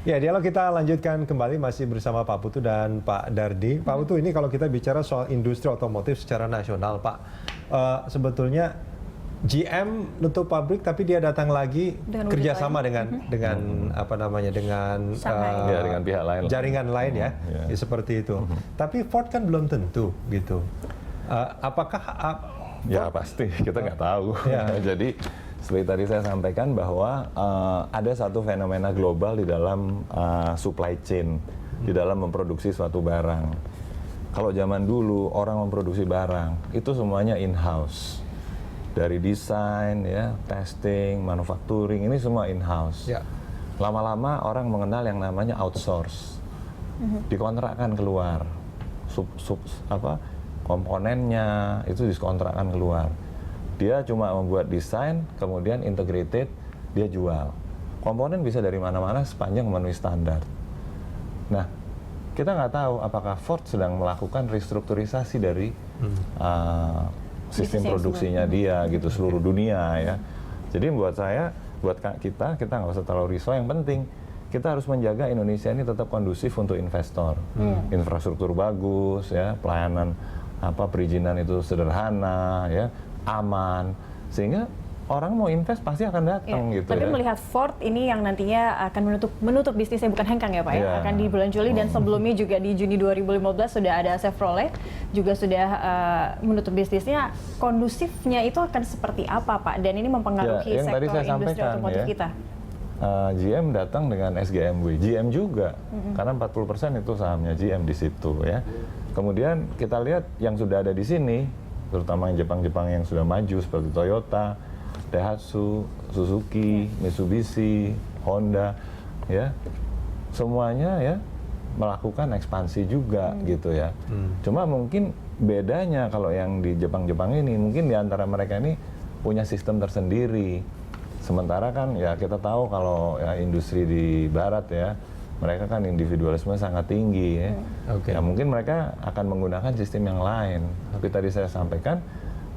Ya, dialog kita lanjutkan kembali masih bersama Pak Putu dan Pak Dardi. Pak Putu, ini kalau kita bicara soal industri otomotif secara nasional, Pak, sebetulnya GM nutup pabrik tapi dia datang lagi kerjasama dengan apa namanya dengan dengan pihak lain, jaringan lain ya, seperti itu. Tapi Ford kan belum tentu gitu. Apakah ya pasti kita nggak tahu. Jadi seperti tadi saya sampaikan bahwa ada satu fenomena global di dalam supply chain, di dalam memproduksi suatu barang. Kalau zaman dulu orang memproduksi barang itu semuanya in-house. Dari desain, ya, testing, manufacturing, ini semua in-house. Lama-lama orang mengenal yang namanya outsource. Dikontrakkan keluar. Komponennya itu dikontrakkan keluar. Dia cuma membuat desain, kemudian integrated, dia jual. Komponen bisa dari mana-mana sepanjang memenuhi standar. Nah, kita nggak tahu apakah Ford sedang melakukan restrukturisasi dari sistem produksinya dia gitu seluruh dunia ya. Jadi buat saya, buat kita nggak usah terlalu risau. Yang penting kita harus menjaga Indonesia ini tetap kondusif untuk investor. Infrastruktur bagus ya, pelayanan perizinan itu sederhana ya, aman, sehingga orang mau invest pasti akan datang gitu. Tapi melihat Ford ini yang nantinya akan menutup bisnisnya, bukan hengkang ya Pak ya, akan di bulan Juli dan sebelumnya juga di Juni 2015 sudah ada Chevrolet juga sudah menutup bisnisnya. Kondusifnya itu akan seperti apa Pak? Dan ini mempengaruhi sektor industri otomotif kita. GM datang dengan SGMW, GM juga, karena 40% itu sahamnya GM di situ ya. Kemudian kita lihat yang sudah ada di sini, terutama yang Jepang-Jepang yang sudah maju seperti Toyota, Daihatsu, Suzuki, Mitsubishi, Honda, ya, semuanya ya melakukan ekspansi juga gitu ya. Cuma mungkin bedanya kalau yang di Jepang-Jepang ini, mungkin di antara mereka ini punya sistem tersendiri. Sementara kan ya kita tahu kalau ya industri di Barat ya, mereka kan individualisme sangat tinggi ya. Ya mungkin mereka akan menggunakan sistem yang lain. Tapi tadi saya sampaikan,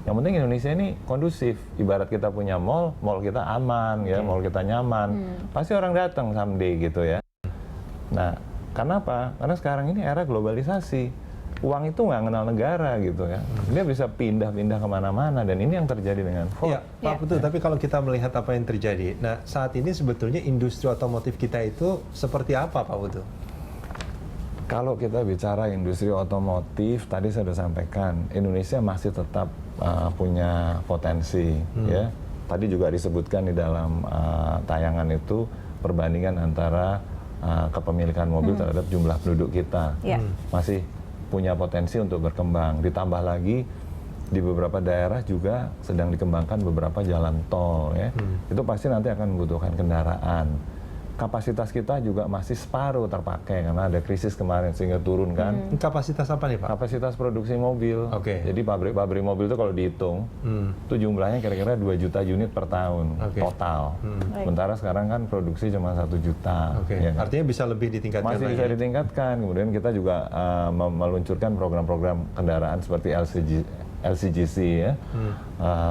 yang penting Indonesia ini kondusif. Ibarat kita punya mall kita aman ya, mall kita nyaman. Pasti orang datang someday gitu ya. Nah, kenapa? Karena sekarang ini era globalisasi. Uang itu nggak kenal negara gitu ya. Dia bisa pindah-pindah kemana-mana, dan ini yang terjadi dengan Ford. Iya, Pak Putu, tapi kalau kita melihat apa yang terjadi, nah saat ini sebetulnya industri otomotif kita itu seperti apa Pak Putu? Kalau kita bicara industri otomotif, tadi saya sudah sampaikan, Indonesia masih tetap punya potensi ya. Tadi juga disebutkan di dalam tayangan itu perbandingan antara kepemilikan mobil terhadap jumlah penduduk kita. Masih punya potensi untuk berkembang. Ditambah lagi di beberapa daerah juga sedang dikembangkan beberapa jalan tol ya. Itu pasti nanti akan membutuhkan kendaraan. Kapasitas kita juga masih separuh terpakai karena ada krisis kemarin sehingga turun kan. Kapasitas apa nih Pak? Kapasitas produksi mobil. Jadi pabrik-pabrik mobil itu kalau dihitung itu jumlahnya kira-kira 2 juta unit per tahun total. Sementara sekarang kan produksi cuma 1 juta. Ya kan? Artinya bisa lebih ditingkatkan. Masih bisa ditingkatkan. Kemudian kita juga meluncurkan program-program kendaraan seperti LCGC ya,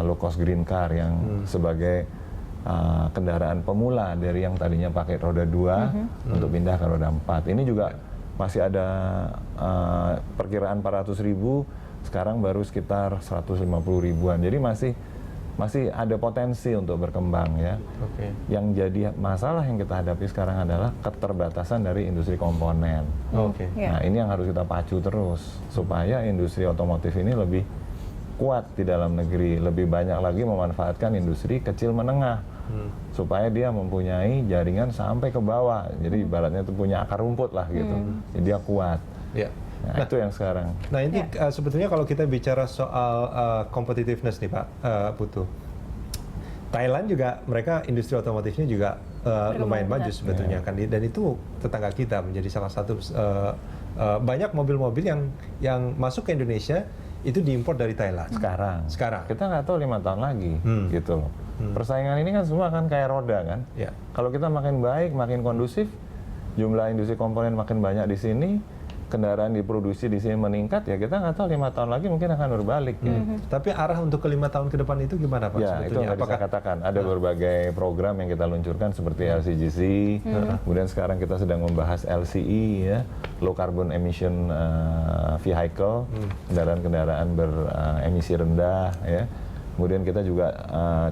low cost green car yang sebagai kendaraan pemula dari yang tadinya pakai roda 2 untuk pindah ke roda 4. Ini juga masih ada perkiraan 400.000, sekarang baru sekitar 150 ribuan. Jadi masih ada potensi untuk berkembang ya. Yang jadi masalah yang kita hadapi sekarang adalah keterbatasan dari industri komponen. Nah, ini yang harus kita pacu terus supaya industri otomotif ini lebih kuat di dalam negeri, lebih banyak lagi memanfaatkan industri kecil menengah supaya dia mempunyai jaringan sampai ke bawah. Jadi ibaratnya itu punya akar rumput lah gitu. Jadi dia kuat. Nah, itu yang sekarang. Nah, ini sebetulnya kalau kita bicara soal competitiveness nih Pak Putu. Thailand juga mereka industri otomotifnya juga lumayan maju sebetulnya kan, dan itu tetangga kita menjadi salah satu banyak mobil-mobil yang masuk ke Indonesia itu diimpor dari Thailand. Sekarang. Kita nggak tahu 5 tahun lagi, gitu loh. Persaingan ini kan semua kan kayak roda kan. Kalau kita makin baik, makin kondusif, jumlah industri komponen makin banyak di sini, kendaraan diproduksi di sini meningkat, ya kita nggak tahu 5 tahun lagi mungkin akan berbalik. Ya. Tapi arah untuk ke 5 tahun ke depan itu gimana Pak? Ya, itu nggak bisa katakan. Ada berbagai program yang kita luncurkan seperti LCGC, kemudian sekarang kita sedang membahas LCE, ya, Low Carbon Emission Vehicle, kendaraan-kendaraan beremisi rendah. Ya. Kemudian kita juga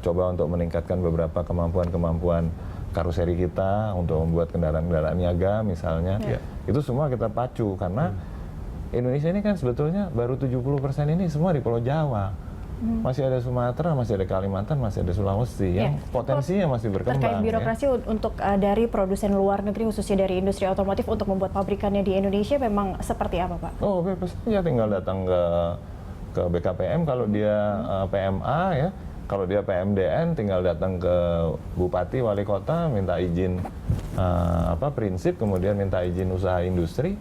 coba untuk meningkatkan beberapa kemampuan-kemampuan karoseri kita untuk membuat kendaraan-kendaraan niaga misalnya. Itu semua kita pacu karena Indonesia ini kan sebetulnya baru 70% ini semua di Pulau Jawa. Masih ada Sumatera, masih ada Kalimantan, masih ada Sulawesi yang potensinya masih berkembang. Terkait birokrasi untuk dari produsen luar negeri khususnya dari industri otomotif untuk membuat pabrikannya di Indonesia memang seperti apa Pak? Oh, bebas saja, tinggal datang ke BKPM kalau dia PMA, ya. Kalau dia PMDN tinggal datang ke bupati, wali kota, minta izin prinsip, kemudian minta izin usaha industri,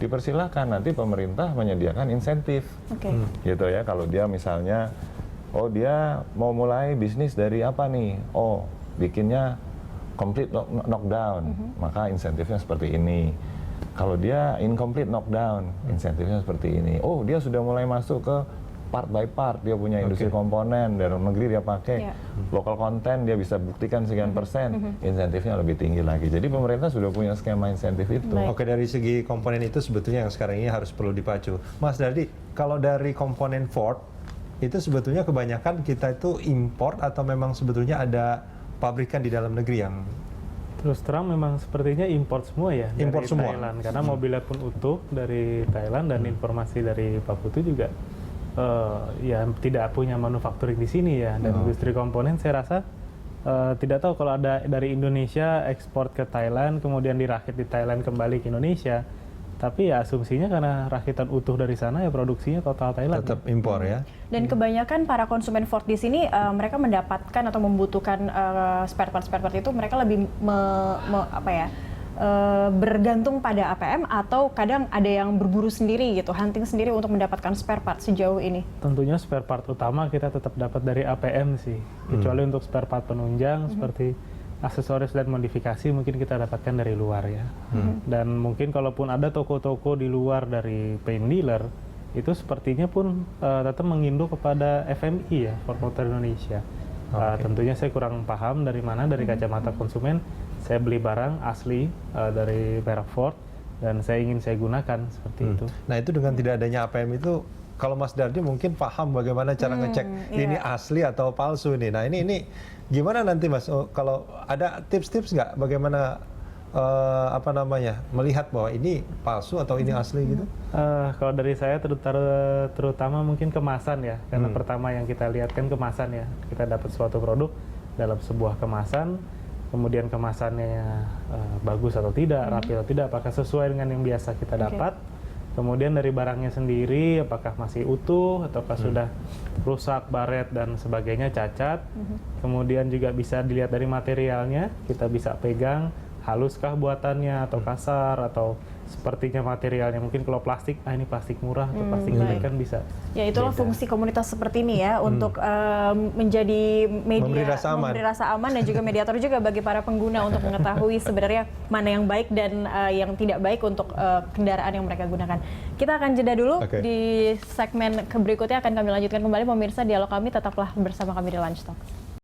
dipersilahkan. Nanti pemerintah menyediakan insentif, gitu ya. Kalau dia misalnya, oh dia mau mulai bisnis dari apa nih? Oh bikinnya complete knockdown, maka insentifnya seperti ini. Kalau dia incomplete knockdown, insentifnya seperti ini. Oh dia sudah mulai masuk ke part by part, dia punya industri komponen, dalam negeri dia pakai local content, dia bisa buktikan sekian persen, insentifnya lebih tinggi lagi. Jadi pemerintah sudah punya skema insentif itu. Oke, dari segi komponen itu sebetulnya yang sekarang ini harus perlu dipacu. Mas Dardi, kalau dari komponen Ford, itu sebetulnya kebanyakan kita itu import atau memang sebetulnya ada pabrikan di dalam negeri yang... Terus terang memang sepertinya import semua ya, import dari semua. Thailand, karena mobilnya pun utuh dari Thailand dan informasi dari Pak Putu juga ya tidak punya manufacturing di sini ya, dan industri komponen saya rasa tidak tahu kalau ada dari Indonesia ekspor ke Thailand kemudian dirakit di Thailand kembali ke Indonesia, tapi ya asumsinya karena rakitan utuh dari sana ya produksinya total Thailand. Tetap impor ya. Dan kebanyakan para konsumen Ford di sini mereka mendapatkan atau membutuhkan spare part itu mereka lebih bergantung pada APM atau kadang ada yang berburu sendiri gitu, hunting sendiri untuk mendapatkan spare part sejauh ini? Tentunya spare part utama kita tetap dapat dari APM sih, kecuali untuk spare part penunjang seperti aksesoris dan modifikasi mungkin kita dapatkan dari luar ya. Dan mungkin kalaupun ada toko-toko di luar dari paint dealer, itu sepertinya pun tetap menginduk kepada FMI ya, Ford Motor Indonesia. Tentunya saya kurang paham dari mana, dari kacamata konsumen. Saya beli barang asli dari merek Ford dan saya ingin saya gunakan seperti itu. Nah itu dengan tidak adanya APM itu, kalau Mas Dardi mungkin paham bagaimana cara ngecek ini asli atau palsu nih. Nah ini gimana nanti Mas? Kalau ada tips-tips nggak bagaimana melihat bahwa ini palsu atau ini asli gitu? Kalau dari saya terutama mungkin kemasan ya, karena pertama yang kita lihat kan kemasan ya. Kita dapat suatu produk dalam sebuah kemasan, kemudian kemasannya bagus atau tidak, rapi atau tidak, apakah sesuai dengan yang biasa kita dapat. Kemudian dari barangnya sendiri, apakah masih utuh, ataukah sudah rusak, baret, dan sebagainya, cacat. Kemudian juga bisa dilihat dari materialnya, kita bisa pegang, haluskah buatannya, atau kasar, atau sepertinya materialnya. Mungkin kalau plastik, ini plastik murah, atau plastik jelek kan bisa. Ya itulah beda. Fungsi komunitas seperti ini ya, untuk menjadi media, memberi rasa aman dan juga mediator juga bagi para pengguna untuk mengetahui sebenarnya mana yang baik dan yang tidak baik untuk kendaraan yang mereka gunakan. Kita akan jeda dulu, di segmen berikutnya akan kami lanjutkan kembali. Pemirsa, dialog kami tetaplah bersama kami di Lunch Talk.